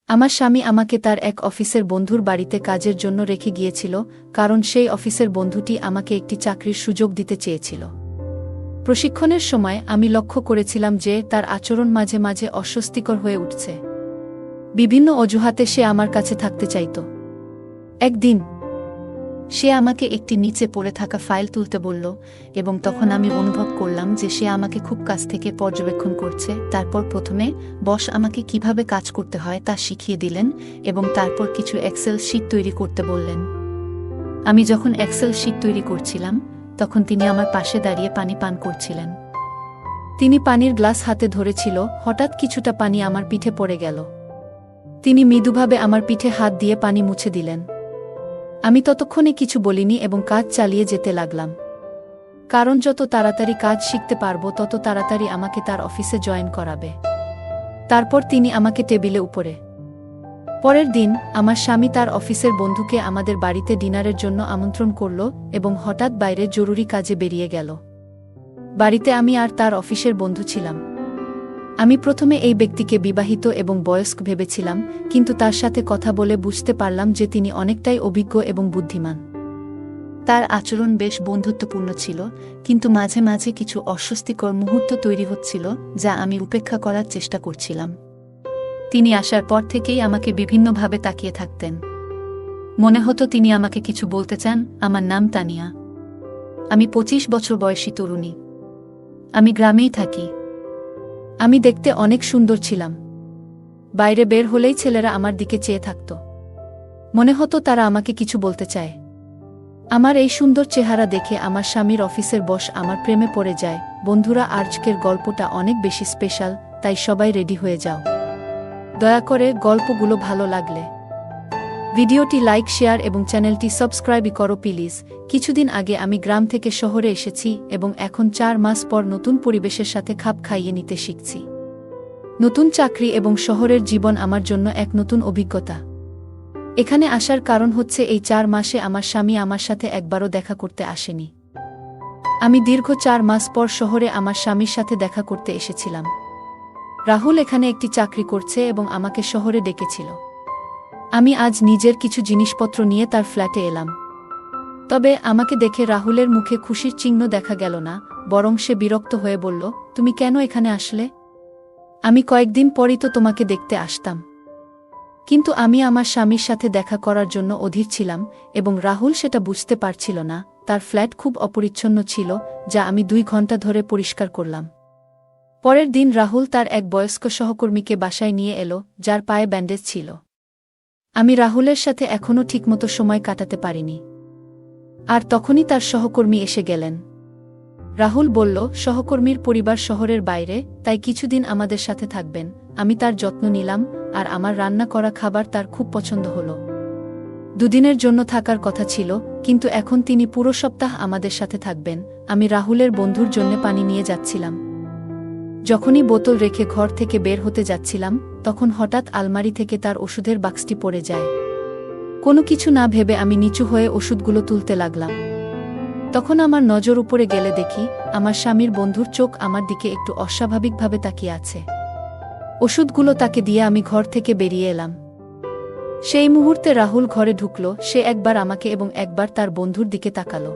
আমার স্বামী আমাকে তার এক অফিসের বন্ধুর বাড়িতে কাজের জন্য রেখে গিয়েছিল, কারণ সেই অফিসের বন্ধুটি আমাকে একটি চাকরির সুযোগ দিতে চেয়েছিল। প্রশিক্ষণের সময় আমি লক্ষ্য করেছিলাম যে তার আচরণ মাঝে মাঝে অস্বস্তিকর হয়ে উঠছে। বিভিন্ন অজুহাতে সে আমার কাছে থাকতে চাইত। একদিন সে আমাকে একটি নিচে পড়ে থাকা ফাইল তুলতে বলল, এবং তখন আমি অনুভব করলাম যে সে আমাকে খুব কাছ থেকে পর্যবেক্ষণ করছে। তারপর প্রথমে বস আমাকে কিভাবে কাজ করতে হয় তা শিখিয়ে দিলেন, এবং তারপর কিছু এক্সেল শিট তৈরি করতে বললেন। আমি যখন এক্সেল শিট তৈরি করছিলাম, তখন তিনি আমার পাশে দাঁড়িয়ে পানি পান করছিলেন। তিনি পানির গ্লাস হাতে ধরেছিল। হঠাৎ কিছুটা পানি আমার পিঠে পড়ে গেল। তিনি মৃদুভাবে আমার পিঠে হাত দিয়ে পানি মুছে দিলেন। আমি ততক্ষণে কিছু বলিনি এবং কাজ চালিয়ে যেতে লাগলাম, কারণ যত তাড়াতাড়ি কাজ শিখতে পারবো তত তাড়াতাড়ি আমাকে তার অফিসে জয়েন করাবে। তারপর তিনি আমাকে টেবিলে উপরে। পরের দিন আমার স্বামী তার অফিসের বন্ধুকে আমাদের বাড়িতে ডিনারের জন্য আমন্ত্রণ করল এবং হঠাৎ বাইরে জরুরি কাজে বেরিয়ে গেল। বাড়িতে আমি আর তার অফিসের বন্ধু ছিলাম। আমি প্রথমে এই ব্যক্তিকে বিবাহিত এবং বয়স্ক ভেবেছিলাম, কিন্তু তার সাথে কথা বলে বুঝতে পারলাম যে তিনি অনেকটাই অভিজ্ঞ এবং বুদ্ধিমান। তার আচরণ বেশ বন্ধুত্বপূর্ণ ছিল, কিন্তু মাঝে মাঝে কিছু অস্বস্তিকর মুহূর্ত তৈরি হচ্ছিল যা আমি উপেক্ষা করার চেষ্টা করছিলাম। তিনি আসার পর থেকেই আমাকে বিভিন্নভাবে তাকিয়ে থাকতেন। মনে হতো তিনি আমাকে কিছু বলতে চান। আমার নাম তানিয়া। আমি 25 বছর বয়সী তরুণী। আমি গ্রামেই থাকি। আমি দেখতে অনেক সুন্দর ছিলাম। বাইরে বের হলেই ছেলেরা আমার দিকে চেয়ে থাকত। মনে হতো তারা আমাকে কিছু বলতে চায়। আমার এই সুন্দর চেহারা দেখে আমার স্বামীর অফিসের বস আমার প্রেমে পড়ে যায়। বন্ধুরা, আজকের গল্পটা অনেক বেশি স্পেশাল, তাই সবাই রেডি হয়ে যাও। দয়া করে গল্পগুলো ভালো লাগলে ভিডিওটি লাইক, শেয়ার এবং চ্যানেলটি সাবস্ক্রাইব করো প্লিজ। কিছুদিন আগে আমি গ্রাম থেকে শহরে এসেছি এবং এখন 4 মাস পর নতুন পরিবেশের সাথে খাপ খাইয়ে নিতে শিখছি। নতুন চাকরি এবং শহরের জীবন আমার জন্য এক নতুন অভিজ্ঞতা। এখানে আসার কারণ হচ্ছে এই 4 মাসে আমার স্বামী আমার সাথে একবারও দেখা করতে আসেনি। আমি দীর্ঘ 4 মাস পর শহরে আমার স্বামীর সাথে দেখা করতে এসেছিলাম। রাহুল এখানে একটি চাকরি করছে এবং আমাকে শহরে ডেকেছিল। আমি আজ নিজের কিছু জিনিসপত্র নিয়ে তার ফ্ল্যাটে এলাম। তবে আমাকে দেখে রাহুলের মুখে খুশির চিহ্ন দেখা গেল না, বরং সে বিরক্ত হয়ে বলল, তুমি কেন এখানে আসলে? আমি কয়েকদিন পরই তো তোমাকে দেখতে আসতাম। কিন্তু আমি আমার স্বামীর সাথে দেখা করার জন্য অধীর ছিলাম, এবং রাহুল সেটা বুঝতে পারছিল না। তার ফ্ল্যাট খুব অপরিচ্ছন্ন ছিল, যা আমি 2 ঘন্টা ধরে পরিষ্কার করলাম। পরের দিন রাহুল তার এক বয়স্ক সহকর্মীকে বাসায় নিয়ে এলো, যার পায়ে ব্যান্ডেজ ছিল। আমি রাহুলের সাথে এখনও ঠিকমতো সময় কাটাতে পারিনি। আর তখনই তার সহকর্মী এসে গেলেন। রাহুল বলল, সহকর্মীর পরিবার শহরের বাইরে, তাই কিছুদিন আমাদের সাথে থাকবেন। আমি তার যত্ন নিলাম, আর আমার রান্না করা খাবার তার খুব পছন্দ হল। 2 দিনের জন্য থাকার কথা ছিল, কিন্তু এখন তিনি পুরো সপ্তাহ আমাদের সাথে থাকবেন। আমি রাহুলের বন্ধুর জন্য পানি নিয়ে যাচ্ছিলাম। যখনই বোতল রেখে ঘর থেকে বের হতে যাচ্ছিলাম, তখন হঠাৎ আলমারি থেকে তার ওষুধের বাক্সটি পড়ে যায়। কোনো কিছু না ভেবে আমি নিচু হয়ে ওষুধগুলো তুলতে লাগলাম। তখন আমার নজর উপরে গেলে দেখি আমার স্বামীর বন্ধুর চোখ আমার দিকে একটু অস্বাভাবিকভাবে তাকিয়ে আছে। ওষুধগুলো তাকে দিয়ে আমি ঘর থেকে বেরিয়ে এলাম। সেই মুহূর্তে রাহুল ঘরে ঢুকল। সে একবার আমাকে এবং একবার তার বন্ধুর দিকে তাকালো।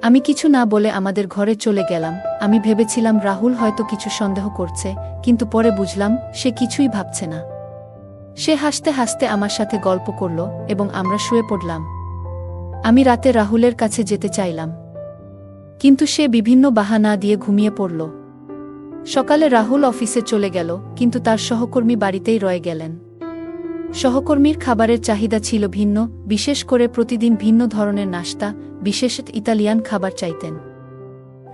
আমি কিছু না বলে আমাদের ঘরে চলে গেলাম। আমি ভেবেছিলাম রাহুল হয়তো কিছু সন্দেহ করছে, কিন্তু পরে বুঝলাম সে কিছুই ভাবছে না। সে হাসতে হাসতে আমার সাথে গল্প করল এবং আমরা শুয়ে পড়লাম। আমি রাতে রাহুলের কাছে যেতে চাইলাম, কিন্তু সে বিভিন্ন বাহানা দিয়ে ঘুমিয়ে পড়ল। সকালে রাহুল অফিসে চলে গেল, কিন্তু তার সহকর্মী বাড়িতেই রয়ে গেলেন। সহকর্মীর খাবারের চাহিদা ছিল ভিন্ন, বিশেষ করে প্রতিদিন ভিন্ন ধরনের নাশতা, বিশেষত ইতালিয়ান খাবার চাইতেন।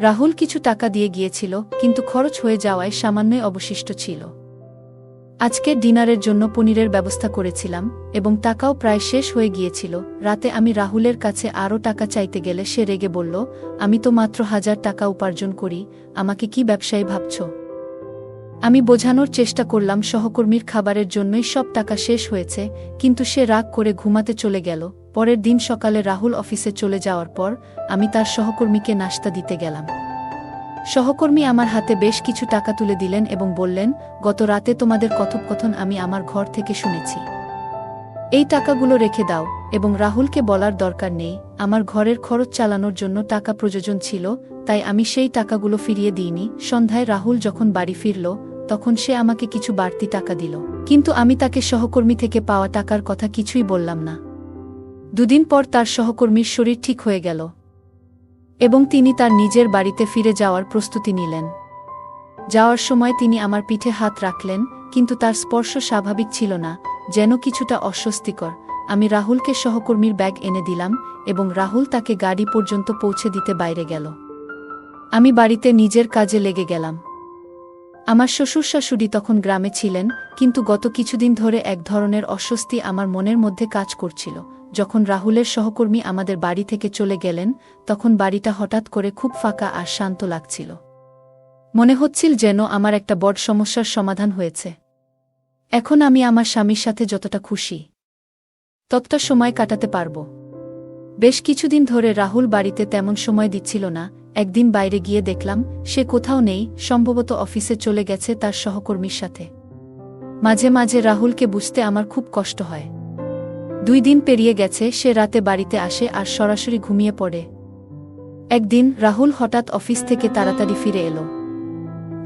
রাহুল কিছু টাকা দিয়ে গিয়েছিল, কিন্তু খরচ হয়ে যাওয়ায় সামান্যই অবশিষ্ট ছিল। আজকের ডিনারের জন্য পনিরের ব্যবস্থা করেছিলাম, এবং টাকাও প্রায় শেষ হয়ে গিয়েছিল। রাতে আমি রাহুলের কাছে আরও টাকা চাইতে গেলে সে রেগে বলল, আমি তো মাত্র 1000 টাকা উপার্জন করি, আমাকে কি ব্যবসায়ী ভাবছ? আমি বোঝানোর চেষ্টা করলাম সহকর্মীর খাবারের জন্যই সব টাকা শেষ হয়েছে, কিন্তু সে রাগ করে ঘুমাতে চলে গেল। পরের দিন সকালে রাহুল অফিসে চলে যাওয়ার পর আমি তার সহকর্মীকে নাশতা দিতে গেলাম। সহকর্মী আমার হাতে বেশ কিছু টাকা তুলে দিলেন এবং বললেন, গত রাতে তোমাদের কথোপকথন আমি আমার ঘর থেকে শুনেছি। এই টাকাগুলো রেখে দাও, এবং রাহুলকে বলার দরকার নেই, আমার ঘরের খরচ চালানোর জন্য টাকা প্রয়োজন ছিল, তাই আমি সেই টাকাগুলো ফিরিয়ে দিইনি। সন্ধ্যায় রাহুল যখন বাড়ি ফিরল, তখন সে আমাকে কিছু বাড়তি টাকা দিল, কিন্তু আমি তাকে সহকর্মী থেকে পাওয়া টাকার কথা কিছুই বললাম না। দুদিন পর তার সহকর্মীর শরীর ঠিক হয়ে গেল এবং তিনি তার নিজের বাড়িতে ফিরে যাওয়ার প্রস্তুতি নিলেন। যাওয়ার সময় তিনি আমার পিঠে হাত রাখলেন, কিন্তু তার স্পর্শ স্বাভাবিক ছিল না, যেন কিছুটা অস্বস্তিকর। আমি রাহুলকে সহকর্মীর ব্যাগ এনে দিলাম এবং রাহুল তাকে গাড়ি পর্যন্ত পৌঁছে দিতে বাইরে গেল। আমি বাড়িতে নিজের কাজে লেগে গেলাম। আমার শ্বশুর শাশুড়ি তখন গ্রামে ছিলেন, কিন্তু গত কিছুদিন ধরে এক ধরনের অস্বস্তি আমার মনের মধ্যে কাজ করছিল। যখন রাহুলের সহকর্মী আমাদের বাড়ি থেকে চলে গেলেন, তখন বাড়িটা হঠাৎ করে খুব ফাঁকা আর শান্ত লাগছিল। মনে হচ্ছিল যেন আমার একটা বড় সমস্যার সমাধান হয়েছে। এখন আমি আমার স্বামীর সাথে যতটা খুশি, ততটা সময় কাটাতে পারব। বেশ কিছুদিন ধরে রাহুল বাড়িতে তেমন সময় দিচ্ছিল না। একদিন বাইরে গিয়ে দেখলাম সে কোথাও নেই, সম্ভবত অফিসে চলে গেছে তার সহকর্মীর সাথে। মাঝে মাঝে রাহুলকে বুঝতে আমার খুব কষ্ট হয়। 2 দিন পেরিয়ে গেছে, সে রাতে বাড়িতে আসে আর সরাসরি ঘুমিয়ে পড়ে। একদিন রাহুল হঠাৎ অফিস থেকে তাড়াতাড়ি ফিরে এলো।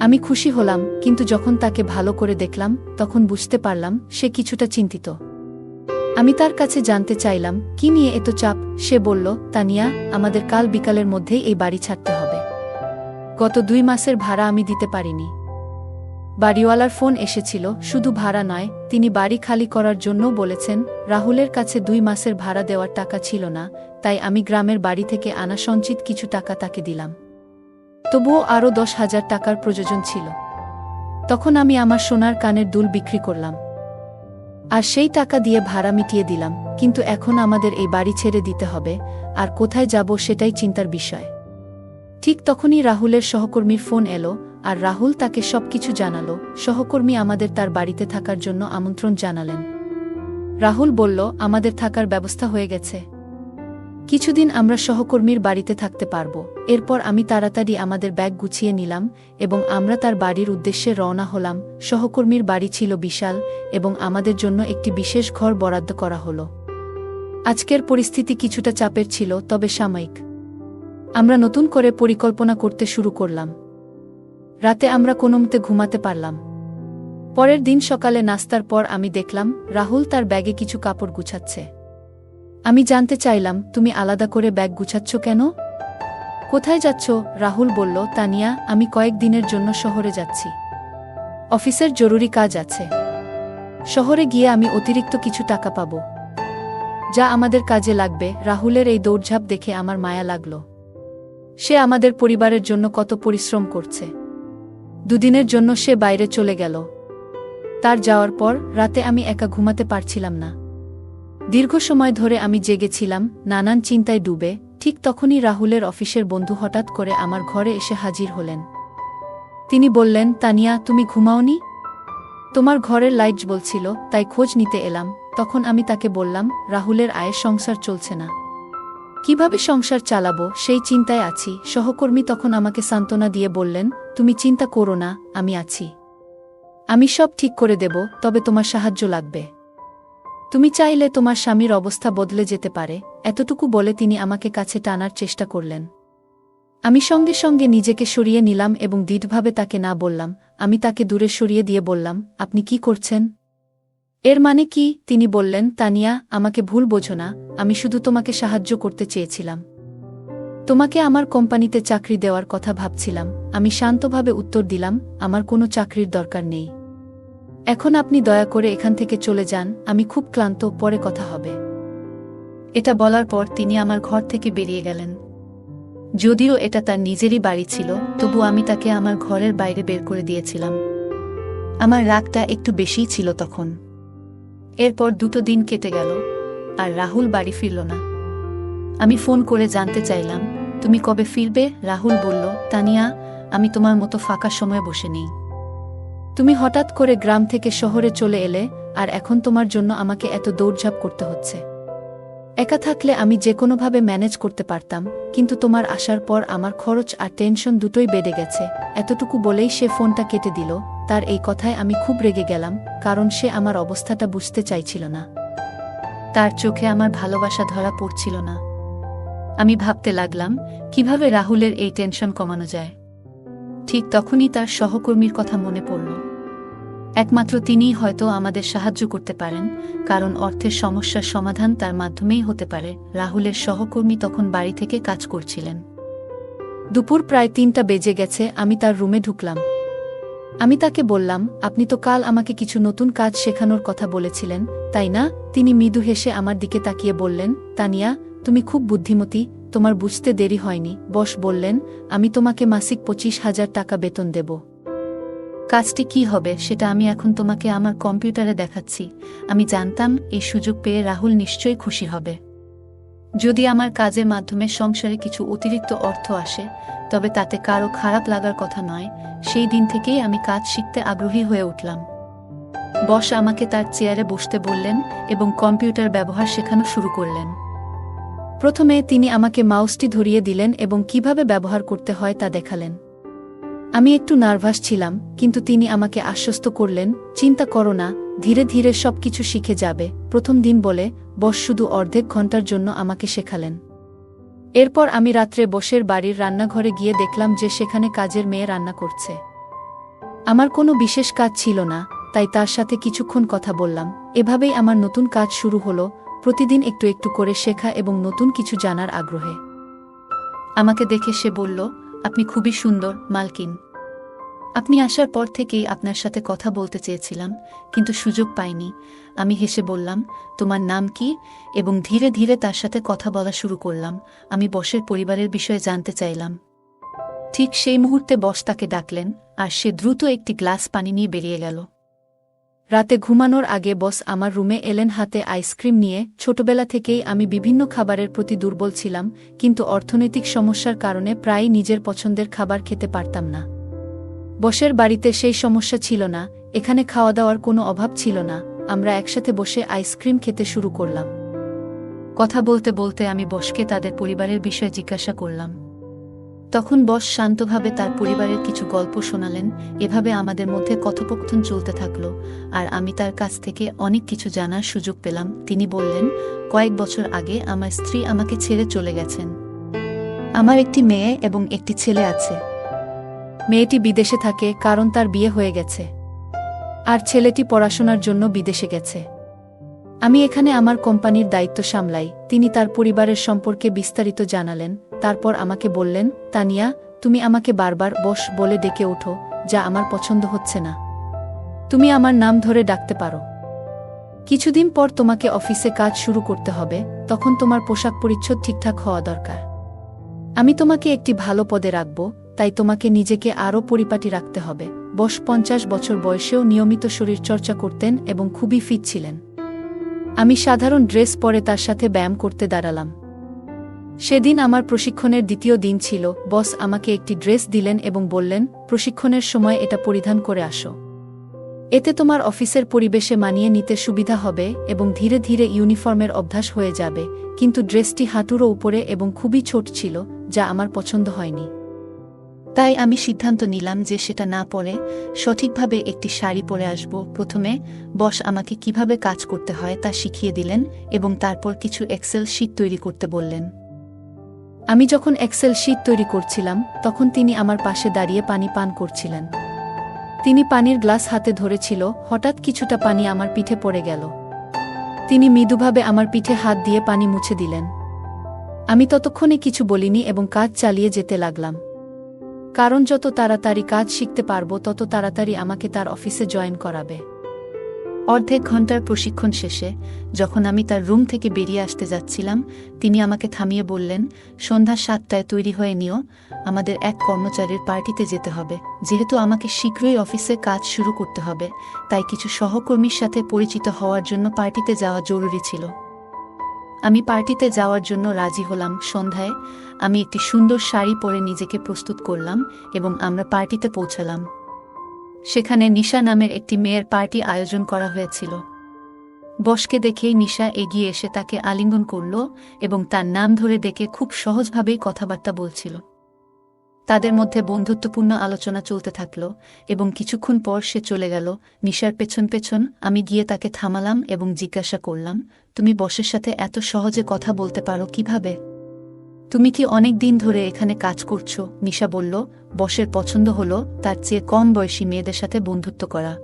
আমি খুশি হলাম, কিন্তু যখন তাকে ভালো করে দেখলাম, তখন বুঝতে পারলাম সে কিছুটা চিন্তিত। আমি তার কাছে জানতে চাইলাম, কি নিয়ে এত চাপ? সে বলল, তানিয়া, আমাদের কাল বিকালের মধ্যেই এই বাড়ি ছাড়তে হবে। গত 2 মাসের ভাড়া আমি দিতে পারিনি। বাড়িওয়ালার ফোন এসেছিল, শুধু ভাড়া নয়, তিনি বাড়ি খালি করার জন্যও বলেছেন। রাহুলের কাছে 2 মাসের ভাড়া দেওয়ার টাকা ছিল না, তাই আমি গ্রামের বাড়ি থেকে আনা সঞ্চিত কিছু টাকা তাকে দিলাম। তবুও আরও 10,000 টাকার প্রয়োজন ছিল। তখন আমি আমার সোনার কানের দুল বিক্রি করলাম আর সেই টাকা দিয়ে ভাড়া মিটিয়ে দিলাম। কিন্তু এখন আমাদের এই বাড়ি ছেড়ে দিতে হবে, আর কোথায় যাব সেটাই চিন্তার বিষয়। ঠিক তখনই রাহুলের সহকর্মীর ফোন এলো, আর রাহুল তাকে সবকিছু জানালো। সহকর্মী আমাদের তার বাড়িতে থাকার জন্য আমন্ত্রণ জানালেন। রাহুল বলল, আমাদের থাকার ব্যবস্থা হয়ে গেছে, কিছুদিন আমরা সহকর্মীর বাড়িতে থাকতে পারব। এরপর আমি তাড়াতাড়ি আমাদের ব্যাগ গুছিয়ে নিলাম এবং আমরা তার বাড়ির উদ্দেশ্যে রওনা হলাম। সহকর্মীর বাড়ি ছিল বিশাল এবং আমাদের জন্য একটি বিশেষ ঘর বরাদ্দ করা হলো। আজকের পরিস্থিতি কিছুটা চাপের ছিল, তবে সাময়িক। আমরা নতুন করে পরিকল্পনা করতে শুরু করলাম। রাতে আমরা কোনোমতে ঘুমাতে পারলাম। পরের দিন সকালে নাস্তার পর আমি দেখলাম রাহুল তার ব্যাগে কিছু কাপড় গুছাচ্ছে। আমি জানতে চাইলাম, তুমি আলাদা করে ব্যাগ গুছাচ্ছ কেন? কোথায় যাচ্ছ? রাহুল বলল, তানিয়া, আমি কয়েকদিনের জন্য শহরে যাচ্ছি। অফিসের জরুরি কাজ আছে। শহরে গিয়ে আমি অতিরিক্ত কিছু টাকা পাব, যা আমাদের কাজে লাগবে। রাহুলের এই দৌড়ঝাঁপ দেখে আমার মায়া লাগল। সে আমাদের পরিবারের জন্য কত পরিশ্রম করছে। 2 দিনের জন্য সে বাইরে চলে গেল। তার যাওয়ার পর রাতে আমি একা ঘুমাতে পারছিলাম না। দীর্ঘ সময় ধরে আমি জেগেছিলাম, নানান চিন্তায় ডুবে। ঠিক তখনই রাহুলের অফিসের বন্ধু হঠাৎ করে আমার ঘরে এসে হাজির হলেন। তিনি বললেন, তানিয়া, তুমি ঘুমাওনি? তোমার ঘরের লাইট জ্বলছিল, তাই খোঁজ নিতে এলাম। তখন আমি তাকে বললাম, রাহুলের আয়ের সংসার চলছে না, কিভাবে সংসার চালাবো সেই চিন্তায় আছি। সহকর্মী তখন আমাকে সান্ত্বনা দিয়ে বললেন, তুমি চিন্তা করো না, আমি আছি। আমি সব ঠিক করে দেব, তবে তোমার সাহায্য লাগবে। তুমি চাইলে তোমার স্বামীর অবস্থা বদলে যেতে পারে। এতটুকু বলে তিনি আমাকে কাছে টানার চেষ্টা করলেন। আমি সঙ্গে সঙ্গে নিজেকে সরিয়ে নিলাম এবং দৃঢ়ভাবে তাকে না বললাম। আমি তাকে দূরে সরিয়ে দিয়ে বললাম, আপনি কি করছেন? এর মানে কি? তিনি বললেন, তানিয়া, আমাকে ভুল বোঝো না, আমি শুধু তোমাকে সাহায্য করতে চেয়েছিলাম। তোমাকে আমার কোম্পানিতে চাকরি দেওয়ার কথা ভাবছিলাম। আমি শান্তভাবে উত্তর দিলাম, আমার কোনো চাকরির দরকার নেই। এখন আপনি দয়া করে এখান থেকে চলে যান, আমি খুব ক্লান্ত, পরে কথা হবে। এটা বলার পর তিনি আমার ঘর থেকে বেরিয়ে গেলেন। যদিও এটা তার নিজেরই বাড়ি ছিল, তবু আমি তাকে আমার ঘরের বাইরে বের করে দিয়েছিলাম। আমার রাগটা একটু বেশিই ছিল তখন। এরপর 2 দিন কেটে গেল, আর রাহুল বাড়ি ফিরল না। আমি ফোন করে জানতে চাইলাম, তুমি কবে ফিরবে? রাহুল বলল, তানিয়া, আমি তোমার মতো ফাঁকা সময় বসে নেই। তুমি হঠাৎ করে গ্রাম থেকে শহরে চলে এলে, আর এখন তোমার জন্য আমাকে এত দৌড়ঝাঁপ করতে হচ্ছে। একা থাকলে আমি যে কোনোভাবে ম্যানেজ করতে পারতাম, কিন্তু তোমার আসার পর আমার খরচ আর টেনশন দুটোই বেড়ে গেছে। এতটুকু বলেই সে ফোনটা কেটে দিল। তার এই কথায় আমি খুব রেগে গেলাম, কারণ সে আমার অবস্থাটা বুঝতে চাইছিল না। তার চোখে আমার ভালোবাসা ধরা পড়ছিল না। আমি ভাবতে লাগলাম কিভাবে রাহুলের এই টেনশন কমানো যায়। ঠিক তখনই তার সহকর্মীর কথা মনে পড়ল। একমাত্র তিনিই হয়তো আমাদের সাহায্য করতে পারেন, কারণ অর্থের সমস্যার সমাধান তার মাধ্যমেই হতে পারে। রাহুলের সহকর্মী তখন বাড়ি থেকে কাজ করছিলেন। দুপুর প্রায় 3টা বেজে গেছে। আমি তার রুমে ঢুকলাম। আমি তাকে বললাম, আপনি তো কাল আমাকে কিছু নতুন কাজ শেখানোর কথা বলেছিলেন, তাই না? তিনি মৃদু হেসে আমার দিকে তাকিয়ে বললেন, তানিয়া, তুমি খুব বুদ্ধিমতী, তোমার বুঝতে দেরি হয়নি। বস বললেন, আমি তোমাকে মাসিক 25,000 টাকা বেতন দেব। কাজটি কি হবে সেটা আমি এখন তোমাকে আমার কম্পিউটারে দেখাচ্ছি। আমি জানতাম এই সুযোগ পেয়ে রাহুল নিশ্চয়ই খুশি হবে। যদি আমার কাজের মাধ্যমে সংসারে কিছু অতিরিক্ত অর্থ আসে, তবে তাতে কারো খারাপ লাগার কথা নয়। সেই দিন থেকেই আমি কাজ শিখতে আগ্রহী হয়ে উঠলাম। বস আমাকে তার চেয়ারে বসতে বললেন এবং কম্পিউটার ব্যবহার শেখানো শুরু করলেন। প্রথমে তিনি আমাকে মাউসটি ধরিয়ে দিলেন এবং কিভাবে ব্যবহার করতে হয় তা দেখালেন। আমি একটু নার্ভাস ছিলাম, কিন্তু তিনি আমাকে আশ্বস্ত করলেন, চিন্তা করো না, ধীরে ধীরে সবকিছু শিখে যাবে। প্রথম দিন বলে বস শুধু অর্ধেক ঘন্টার জন্য আমাকে শেখালেন। এরপর আমি রাত্রে বসের বাড়ির রান্নাঘরে গিয়ে দেখলাম যে সেখানে কাজের মেয়ে রান্না করছে। আমার কোনো বিশেষ কাজ ছিল না, তাই তার সাথে কিছুক্ষণ কথা বললাম। এভাবেই আমার নতুন কাজ শুরু হলো, প্রতিদিন একটু একটু করে শেখা এবং নতুন কিছু জানার আগ্রহে। আমাকে দেখে সে বলল, আপনি খুবই সুন্দর, মালকিন। আপনি আসার পর থেকেই আপনার সাথে কথা বলতে চেয়েছিলাম, কিন্তু সুযোগ পাইনি। আমি হেসে বললাম, তোমার নাম কি? এবং ধীরে ধীরে তার সাথে কথা বলা শুরু করলাম। আমি বসের পরিবারের বিষয়ে জানতে চাইলাম। ঠিক সেই মুহূর্তে বস তাকে ডাকলেন, আর সে দ্রুত একটি গ্লাস পানি নিয়ে বেরিয়ে গেল। রাতে ঘুমানোর আগে বস আমার রুমে এলেন হাতে আইসক্রিম নিয়ে। ছোটবেলা থেকেই আমি বিভিন্ন খাবারের প্রতি দুর্বল ছিলাম, কিন্তু অর্থনৈতিক সমস্যার কারণে প্রায়ই নিজের পছন্দের খাবার খেতে পারতাম না। বসের বাড়িতে সেই সমস্যা ছিল না, এখানে খাওয়া দাওয়ার কোনো অভাব ছিল না। আমরা একসাথে বসে আইসক্রিম খেতে শুরু করলাম। কথা বলতে বলতে আমি বসকে তাদের পরিবারের বিষয়ে জিজ্ঞাসা করলাম। তখন বস শান্তভাবে তার পরিবারের কিছু গল্প শোনালেন। এভাবে আমাদের মধ্যে কথোপকথন চলতে থাকল, আর আমি তার কাছ থেকে অনেক কিছু জানার সুযোগ পেলাম। তিনি বললেন, কয়েক বছর আগে আমার স্ত্রী আমাকে ছেড়ে চলে গেছেন। আমার একটি মেয়ে এবং একটি ছেলে আছে। মেয়েটি বিদেশে থাকে কারণ তার বিয়ে হয়ে গেছে, আর ছেলেটি পড়াশোনার জন্য বিদেশে গেছে। আমি এখানে আমার কোম্পানির দায়িত্ব সামলাই। তিনি তার পরিবারের সম্পর্কে বিস্তারিত জানালেন। তারপর আমাকে বললেন, তানিয়া, তুমি আমাকে বারবার বস বলে ডেকে ওঠো, যা আমার পছন্দ হচ্ছে না। তুমি আমার নাম ধরে ডাকতে পারো। কিছুদিন পর তোমাকে অফিসে কাজ শুরু করতে হবে, তখন তোমার পোশাক পরিচ্ছদ ঠিকঠাক হওয়া দরকার। আমি তোমাকে একটি ভালো পদে রাখব, তাই তোমাকে নিজেকে আরও পরিপাটি রাখতে হবে। বস 50 বছর বয়সেও নিয়মিত শরীরচর্চা করতেন এবং খুবই ফিট ছিলেন। আমি সাধারণ ড্রেস পরে তার সাথে ব্যায়াম করতে দাঁড়ালাম। সেদিন আমার প্রশিক্ষণের দ্বিতীয় দিন ছিল। বস আমাকে একটি ড্রেস দিলেন এবং বললেন, প্রশিক্ষণের সময় এটা পরিধান করে আসো। এতে তোমার অফিসের পরিবেশে মানিয়ে নিতে সুবিধা হবে এবং ধীরে ধীরে ইউনিফর্মের অভ্যাস হয়ে যাবে। কিন্তু ড্রেসটি হাঁটুরও উপরে এবং খুবই ছোট ছিল, যা আমার পছন্দ হয়নি। তাই আমি সিদ্ধান্ত নিলাম যে সেটা না পরে সঠিকভাবে একটি শাড়ি পরে আসব। প্রথমে বস আমাকে কিভাবে কাজ করতে হয় তা শিখিয়ে দিলেন এবং তারপর কিছু এক্সেল শীট তৈরি করতে বললেন। আমি যখন এক্সেল শীট তৈরি করছিলাম, তখন তিনি আমার পাশে দাঁড়িয়ে পানি পান করছিলেন। তিনি পানির গ্লাস হাতে ধরেছিল। হঠাৎ কিছুটা পানি আমার পিঠে পড়ে গেল। তিনি মৃদুভাবে আমার পিঠে হাত দিয়ে পানি মুছে দিলেন। আমি ততক্ষণে কিছু বলিনি এবং কাজ চালিয়ে যেতে লাগলাম, কারণ যত তাড়াতাড়ি কাজ শিখতে পারব তত তাড়াতাড়ি আমাকে তার অফিসে জয়েন করাবে। অর্ধেক ঘন্টার প্রশিক্ষণ শেষে যখন আমি তার রুম থেকে বেরিয়ে আসতে যাচ্ছিলাম, তিনি আমাকে থামিয়ে বললেন, সন্ধ্যা 7টায় তৈরি হয়ে নিও, আমাদের এক কর্মচারীর পার্টিতে যেতে হবে। যেহেতু আমাকে শীঘ্রই অফিসে কাজ শুরু করতে হবে, তাই কিছু সহকর্মীর সাথে পরিচিত হওয়ার জন্য পার্টিতে যাওয়া জরুরি ছিল। আমি পার্টিতে যাওয়ার জন্য রাজি হলাম। সন্ধ্যায় আমি একটি সুন্দর শাড়ি পরে নিজেকে প্রস্তুত করলাম এবং আমরা পার্টিতে পৌঁছালাম। সেখানে নিশা নামের একটি মেয়ের পার্টি আয়োজন করা হয়েছিল। বসকে দেখেই নিশা এগিয়ে এসে তাকে আলিঙ্গন করল এবং তার নাম ধরে ডেকে খুব সহজভাবেই কথাবার্তা বলছিল। তাদের মধ্যে বন্ধুত্বপূর্ণ আলোচনা চলতে থাকল এবং কিছুক্ষণ পর সে চলে গেল। নিশার পেছন পেছন আমি গিয়ে তাকে থামালাম এবং জিজ্ঞাসা করলাম, তুমি বসের সাথে এত সহজে কথা বলতে পারো কিভাবে? তুমি কি অনেক দিন ধরে এখানে কাজ করছো? নিশা বলল, বসের পছন্দ হলো তার চেয়ে কম বয়সী মেয়েদের সাথে বন্ধুত্ব করা।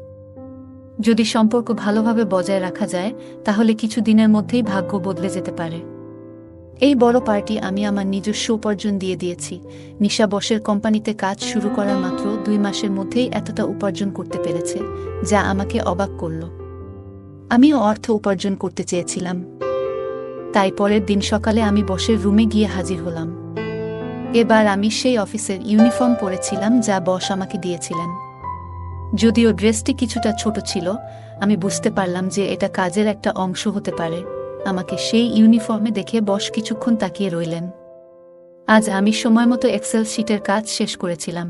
যদি সম্পর্ক ভালোভাবে বজায় রাখা যায় তাহলে কিছু দিনের মধ্যেই ভাগ্য বদলে যেতে পারে। এই বড় পার্টি আমি আমার নিজস্ব উপার্জন দিয়ে দিয়েছি। নিশা বসের কোম্পানিতে কাজ শুরু করার মাত্র 2 মাসের মধ্যেই এতটা উপার্জন করতে পেরেছে, যা আমাকে অবাক করল। আমিও অর্থ উপার্জন করতে চেয়েছিলাম। তাই পরের দিন সকালে আমি বসের রুমে গিয়ে হাজির হলাম। এবার আমি সেই অফিসের ইউনিফর্ম পরেছিলাম যা বস আমাকে দিয়েছিলেন। যদিও ড্রেসটি কিছুটা ছোট ছিল, আমি বুঝতে পারলাম যে এটা কাজের একটা অংশ হতে পারে। আমাকে সেই ইউনিফর্মে দেখে বস কিছুক্ষণ তাকিয়ে রইলেন। আজ আমি সময়মতো এক্সেল শিটের কাজ শেষ করেছিলাম,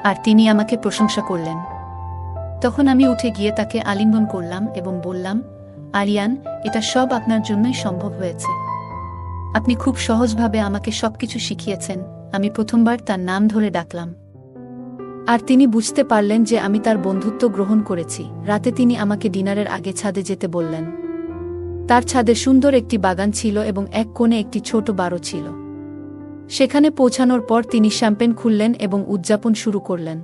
আর তিনি আমাকে প্রশংসা করলেন। তখন আমি উঠে গিয়ে তাকে আলিঙ্গন করলাম এবং বললাম, আরিয়ান, এটা সব আপনার জন্যই সম্ভব হয়েছে। আপনি খুব সহজভাবে আমাকে সবকিছু শিখিয়েছেন। আমি প্রথমবার তার নাম ধরে ডাকলাম, আর তিনি বুঝতে পারলেন যে আমি তার বন্ধুত্ব গ্রহণ করেছি। রাতে তিনি আমাকে ডিনারের আগে ছাদে যেতে বললেন। তার ছাদে সুন্দর একটি বাগান ছিল এবং এক কোণে একটি ছোট বারো ছিল। সেখানে পৌঁছানোর পর তিনি শ্যাম্পেন খুললেন এবং উদযাপন শুরু করলেন।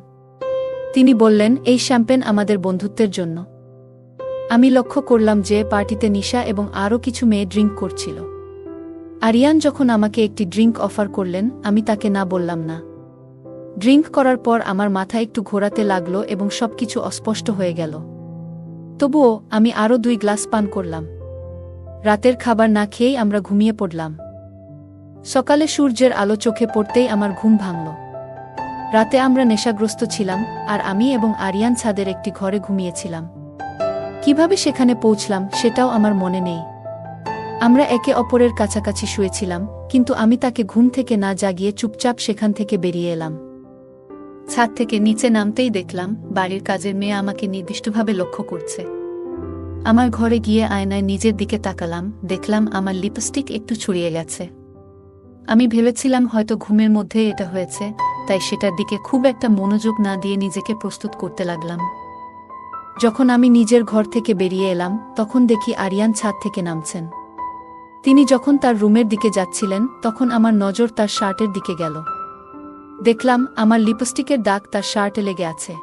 তিনি বললেন, এই শ্যাম্পেন আমাদের বন্ধুত্বের জন্য। আমি লক্ষ্য করলাম যে পার্টিতে নিশা এবং আরও কিছু মেয়ে ড্রিঙ্ক করছিল। আরিয়ান যখন আমাকে একটি ড্রিঙ্ক অফার করলেন, আমি তাকে না বললাম না। ড্রিঙ্ক করার পর আমার মাথা একটু ঘোরাতে লাগল এবং সবকিছু অস্পষ্ট হয়ে গেল। তবুও আমি আরও 2 গ্লাস পান করলাম। রাতের খাবার না খেয়েই আমরা ঘুমিয়ে পড়লাম। সকালে সূর্যের আলো চোখে পড়তেই আমার ঘুম ভাঙল। রাতে আমরা নেশাগ্রস্ত ছিলাম, আর আমি এবং আরিয়ান ছাদের একটি ঘরে ঘুমিয়েছিলাম। কিভাবে সেখানে পৌঁছলাম সেটাও আমার মনে নেই। আমরা একে অপরের কাছাকাছি শুয়েছিলাম, কিন্তু আমি তাকে ঘুম থেকে না জাগিয়ে চুপচাপ সেখান থেকে বেরিয়ে এলাম। ছাদ থেকে নিচে নামতেই দেখলাম বাড়ির কাজের মেয়ে আমাকে নির্দিষ্টভাবে লক্ষ্য করছে। আমার ঘরে গিয়ে আয়নায় নিজের দিকে তাকালাম, দেখলাম আমার লিপস্টিক একটু ছড়িয়ে গেছে। আমি ভেবেছিলাম হয়তো ঘুমের মধ্যে এটা হয়েছে, তাই সেটার দিকে খুব একটা মনোযোগ না দিয়ে নিজেকে প্রস্তুত করতে লাগলাম। যখন আমি নিজের ঘর থেকে বেরিয়ে এলাম, তখন দেখি আরিয়ান ছাদ থেকে নামছেন। তিনি যখন তার রুমের দিকে যাচ্ছিলেন, তখন আমার নজর তার শার্টের দিকে গেল। দেখলাম আমার লিপস্টিকের দাগ তার শার্টে লেগে আছে।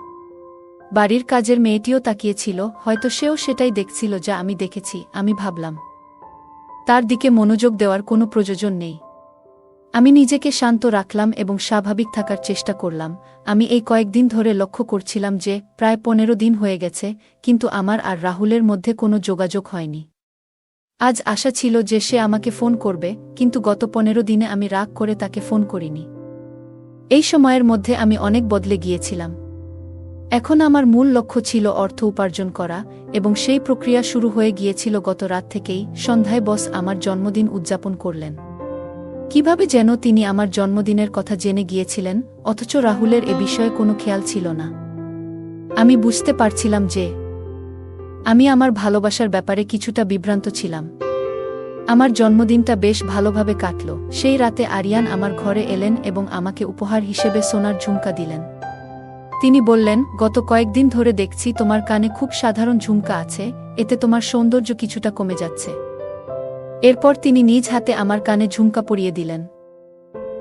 বাড়ির কাজের মেয়েটিও তাকিয়েছিল, হয়তো সেও সেটাই দেখছিল যা আমি দেখেছি। আমি ভাবলাম, তার দিকে মনোযোগ দেওয়ার কোনো প্রয়োজন নেই। আমি নিজেকে শান্ত রাখলাম এবং স্বাভাবিক থাকার চেষ্টা করলাম। আমি এই কয়েকদিন ধরে লক্ষ্য করছিলাম যে প্রায় 15 দিন হয়ে গেছে, কিন্তু আমার আর রাহুলের মধ্যে কোনো যোগাযোগ হয়নি। আজ আশা ছিল যে সে আমাকে ফোন করবে, কিন্তু গত 15 দিনে আমি রাগ করে তাকে ফোন করিনি। এই সময়ের মধ্যে আমি অনেক বদলে গিয়েছিলাম। এখন আমার মূল লক্ষ্য ছিল অর্থ উপার্জন করা, এবং সেই প্রক্রিয়া শুরু হয়ে গিয়েছিল গত রাত থেকেই। সন্ধ্যায় বস আমার জন্মদিন উদযাপন করলেন। কিভাবে যেন তিনি আমার জন্মদিনের কথা জেনে গিয়েছিলেন, অথচ রাহুলের এ বিষয়ে কোনো খেয়াল ছিল না। আমি বুঝতে পারছিলাম যে আমি আমার ভালোবাসার ব্যাপারে কিছুটা বিভ্রান্ত ছিলাম। আমার জন্মদিনটা বেশ ভালোভাবে কাটল। সেই রাতে আরিয়ান আমার ঘরে এলেন এবং আমাকে উপহার হিসেবে সোনার ঝুমকা দিলেন। তিনি বললেন, গত কয়েকদিন ধরে দেখছি তোমার কানে খুব সাধারণ ঝুমকা আছে, এতে তোমার সৌন্দর্য কিছুটা কমে যাচ্ছে। এরপর তিনি নিজ হাতে আমার কানে ঝুমকা পরিয়ে দিলেন।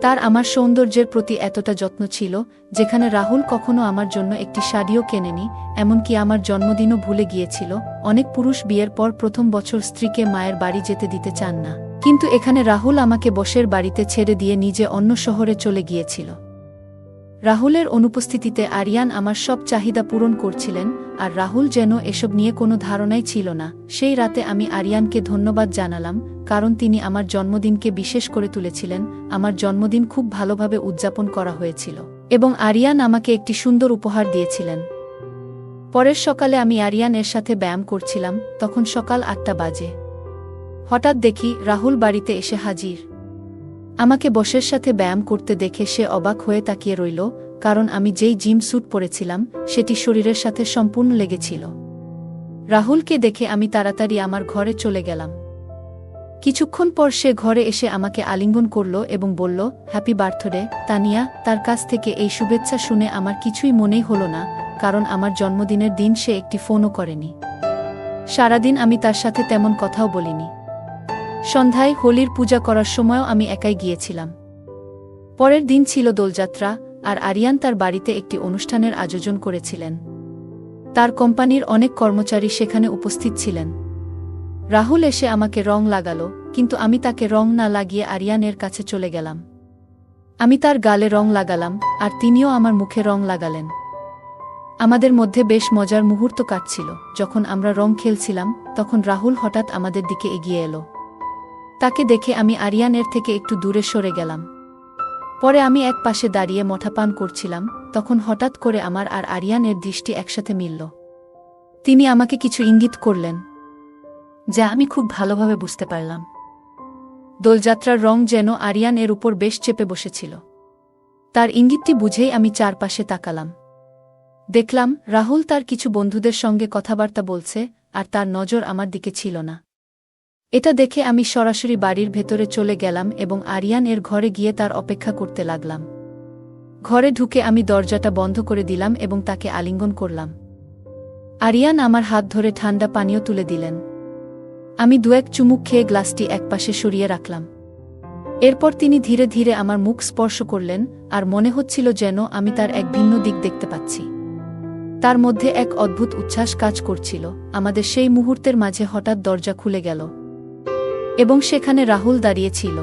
তার আমার সৌন্দর্যের প্রতি এতটা যত্ন ছিল, যেখানে রাহুল কখনো আমার জন্য একটি শাড়িও কেনেনি, এমনকি আমার জন্মদিনও ভুলে গিয়েছিল। অনেক পুরুষ বিয়ের পর প্রথম বছর স্ত্রীকে মায়ের বাড়ি যেতে দিতে চান না, কিন্তু এখানে রাহুল আমাকে বসের বাড়িতে ছেড়ে দিয়ে নিজে অন্য শহরে চলে গিয়েছিল। রাহুলের অনুপস্থিতিতে আরিয়ান আমার সব চাহিদা পূরণ করছিলেন, আর রাহুল যেন এসব নিয়ে কোনো ধারণাই ছিল না। সেই রাতে আমি আরিয়ানকে ধন্যবাদ জানালাম, কারণ তিনি আমার জন্মদিনকে বিশেষ করে তুলেছিলেন। আমার জন্মদিন খুব ভালোভাবে উদযাপন করা হয়েছিল, এবং আরিয়ান আমাকে একটি সুন্দর উপহার দিয়েছিলেন। পরের সকালে আমি আরিয়ান এর সাথে ব্যায়াম করছিলাম, তখন সকাল 8টা বাজে। হঠাৎ দেখি রাহুল বাড়িতে এসে হাজির। আমাকে বসের সাথে ব্যায়াম করতে দেখে সে অবাক হয়ে তাকিয়ে রইল, কারণ আমি যেই জিম স্যুট পরেছিলাম সেটি শরীরের সাথে সম্পূর্ণ লেগেছিল। রাহুলকে দেখে আমি তাড়াতাড়ি আমার ঘরে চলে গেলাম। কিছুক্ষণ পর সে ঘরে এসে আমাকে আলিঙ্গন করল এবং বলল, হ্যাপি বার্থডে তানিয়া। তার কাছ থেকে এই শুভেচ্ছা শুনে আমার কিছুই মনেই হলো না, কারণ আমার জন্মদিনের দিন সে একটি ফোনও করেনি। সারাদিন আমি তার সাথে তেমন কথাও বলিনি। সন্ধ্যায় হোলির পূজা করার সময়ও আমি একাই গিয়েছিলাম। পরের দিন ছিল দোলযাত্রা, আর আরিয়ান তার বাড়িতে একটি অনুষ্ঠানের আয়োজন করেছিলেন। তার কোম্পানির অনেক কর্মচারী সেখানে উপস্থিত ছিলেন। রাহুল এসে আমাকে রং লাগালো, কিন্তু আমি তাকে রং না লাগিয়ে আরিয়ানের কাছে চলে গেলাম। আমি তার গালে রং লাগালাম, আর তিনিও আমার মুখে রং লাগালেন। আমাদের মধ্যে বেশ মজার মুহূর্ত কাটছিল। যখন আমরা রং খেলছিলাম, তখন রাহুল হঠাৎ আমাদের দিকে এগিয়ে এলো। তাকে দেখে আমি আরিয়ানের থেকে একটু দূরে সরে গেলাম। পরে আমি এক পাশে দাঁড়িয়ে মঠা পান করছিলাম, তখন হঠাৎ করে আমার আর আরিয়ানের দৃষ্টি একসাথে মিলল। তিনি আমাকে কিছু ইঙ্গিত করলেন, যা আমি খুব ভালোভাবে বুঝতে পারলাম। দোলযাত্রার রং যেন আরিয়ান এর উপর বেশ চেপে বসেছিল। তার ইঙ্গিতটি বুঝেই আমি চারপাশে তাকালাম। দেখলাম রাহুল তার কিছু বন্ধুদের সঙ্গে কথাবার্তা বলছে, আর তার নজর আমার দিকে ছিল না। এটা দেখে আমি সরাসরি বাড়ির ভেতরে চলে গেলাম এবং আরিয়ান এর ঘরে গিয়ে তার অপেক্ষা করতে লাগলাম। ঘরে ঢুকে আমি দরজাটা বন্ধ করে দিলাম এবং তাকে আলিঙ্গন করলাম। আরিয়ান আমার হাত ধরে ঠান্ডা পানীয় তুলে দিলেন। আমি দু-এক চুমুক খেয়ে গ্লাসটি একপাশে সরিয়ে রাখলাম। এরপর তিনি ধীরে ধীরে আমার মুখ স্পর্শ করলেন, আর মনে হচ্ছিল যেন আমি তার এক ভিন্ন দিক দেখতে পাচ্ছি। তার মধ্যে এক অদ্ভুত উচ্ছ্বাস কাজ করছিল। আমাদের সেই মুহূর্তের মাঝে হঠাৎ দরজা খুলে গেল এবং সেখানে রাহুল দাঁড়িয়ে ছিল।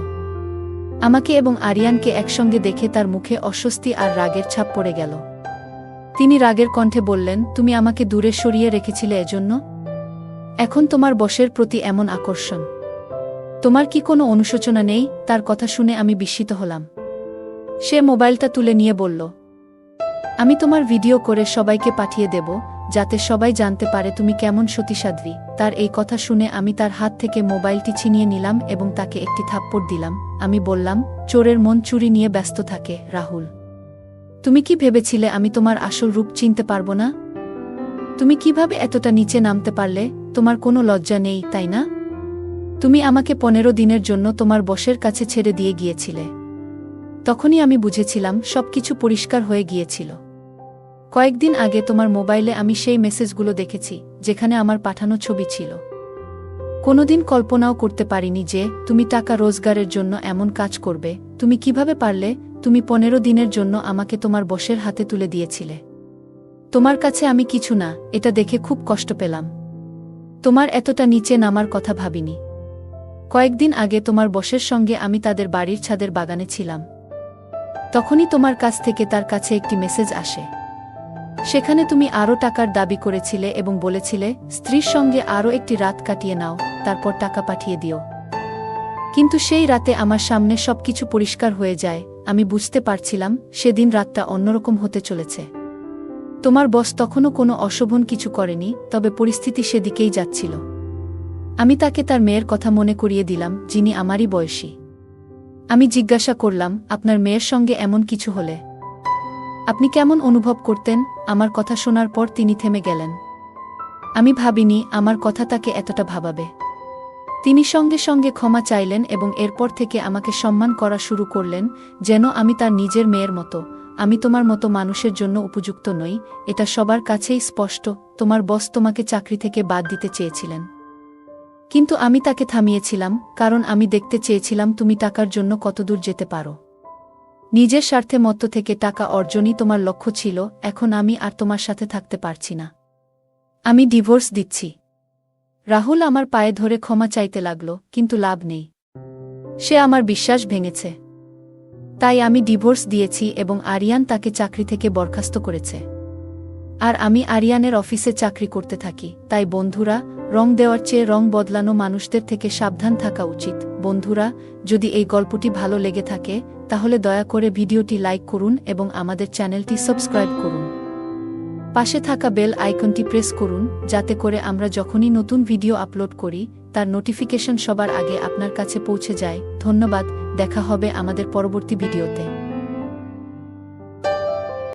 আমাকে এবং আরিয়ানকে একসঙ্গে দেখে তার মুখে অস্বস্তি আর রাগের ছাপ পড়ে গেল। তিনি রাগের কণ্ঠে বললেন, তুমি আমাকে দূরে সরিয়ে রেখেছিলে এজন্য? এখন তোমার বসের প্রতি এমন আকর্ষণ? তোমার কি কোনো অনুশোচনা নেই? তার কথা শুনে আমি বিস্মিত হলাম। সে মোবাইলটা তুলে নিয়ে বলল, আমি তোমার ভিডিও করে সবাইকে পাঠিয়ে দেব, যাতে সবাই জানতে পারে তুমি কেমন সতীসাধ্বী। তার এই কথা শুনে আমি তার হাত থেকে মোবাইলটি ছিনিয়ে নিলাম এবং তাকে একটি থাপ্পড় দিলাম। আমি বললাম, চোরের মন চুরি নিয়ে ব্যস্ত থাকে রাহুল। তুমি কি ভেবেছিলে আমি তোমার আসল রূপ চিনতে পারবো না? তুমি কিভাবে এতটা নিচে নামতে পারলে? তোমার কোনো লজ্জা নেই, তাই না? তুমি আমাকে 15 দিনের জন্য তোমার বসের কাছে ছেড়ে দিয়ে গিয়েছিলে। তখনই আমি বুঝেছিলাম সবকিছু পরিষ্কার হয়ে গিয়েছিল। কয়েকদিন আগে তোমার মোবাইলে আমি সেই মেসেজগুলো দেখেছি, যেখানে আমার পাঠানো ছবি ছিল। কোনোদিন কল্পনাও করতে পারিনি যে তুমি টাকা রোজগারের জন্য এমন কাজ করবে। তুমি কিভাবে পারলে? তুমি 15 দিনের জন্য আমাকে তোমার বসের হাতে তুলে দিয়েছিলে। তোমার কাছে আমি কিছু না, এটা দেখে খুব কষ্ট পেলাম। তোমার এতটা নিচে নামার কথা ভাবিনি। কয়েকদিন আগে তোমার বসের সঙ্গে আমি তাদের বাড়ির ছাদের বাগানে ছিলাম। তখনই তোমার কাছ থেকে তার কাছে একটি মেসেজ আসে। সেখানে তুমি আরও টাকার দাবি করেছিলে এবং বলেছিলে স্ত্রীর সঙ্গে আরও একটি রাত কাটিয়ে নাও, তারপর টাকা পাঠিয়ে দিও। কিন্তু সেই রাতে আমার সামনে সবকিছু পরিষ্কার হয়ে যায়। আমি বুঝতে পারছিলাম সেদিন রাতটা অন্যরকম হতে চলেছে। তোমার বস তখনও কোনো অশোভন কিছু করেনি, তবে পরিস্থিতি সেদিকেই যাচ্ছিল। আমি তাকে তার মেয়ের কথা মনে করিয়ে দিলাম, যিনি আমারই বয়সী। আমি জিজ্ঞাসা করলাম, আপনার মেয়ের সঙ্গে এমন কিছু হলে আপনি কেমন অনুভব করতেন? আমার কথা শোনার পর তিনি থেমে গেলেন। আমি ভাবিনি আমার কথা তাকে এতটা ভাবাবে। তিনি সঙ্গে সঙ্গে ক্ষমা চাইলেন এবং এরপর থেকে আমাকে সম্মান করা শুরু করলেন, যেন আমি তার নিজের মেয়ের মতো। আমি তোমার মতো মানুষের জন্য উপযুক্ত নই, এটা সবার কাছেই স্পষ্ট। তোমার বস তোমাকে চাকরি থেকে বাদ দিতে চেয়েছিলেন, কিন্তু আমি তাকে থামিয়েছিলাম, কারণ আমি দেখতে চেয়েছিলাম তুমি টাকার জন্য কতদূর যেতে পারো। নিজের স্বার্থে মত্ত থেকে টাকা অর্জনই তোমার লক্ষ্য ছিল। এখন আমি আর তোমার সাথে থাকতে পারছি না। আমি ডিভোর্স দিচ্ছি। রাহুল আমার পায়ে ধরে ক্ষমা চাইতে লাগল, কিন্তু লাভ নেই। সে আমার বিশ্বাস ভেঙেছে। তাই আমি ডিভোর্স দিয়েছি এবং আরিয়ান তাকে চাকরি থেকে বরখাস্ত করেছে। আর আমি আরিয়ানের অফিসে চাকরি করতে থাকি। তাই বন্ধুরা, রং দেওয়ার চেয়ে রং বদলানো মানুষদের থেকে সাবধান থাকা উচিত। বন্ধুরা, যদি এই গল্পটি ভালো লেগে থাকে, তাহলে দয়া করে ভিডিওটি লাইক করুন এবং আমাদের চ্যানেলটি সাবস্ক্রাইব করুন। পাশে থাকা বেল আইকনটি প্রেস করুন, যাতে করে আমরা যখনই নতুন ভিডিও আপলোড করি, তার নোটিফিকেশন সবার আগে আপনার কাছে পৌঁছে যায়। ধন্যবাদ। দেখা হবে আমাদের পরবর্তী ভিডিওতে।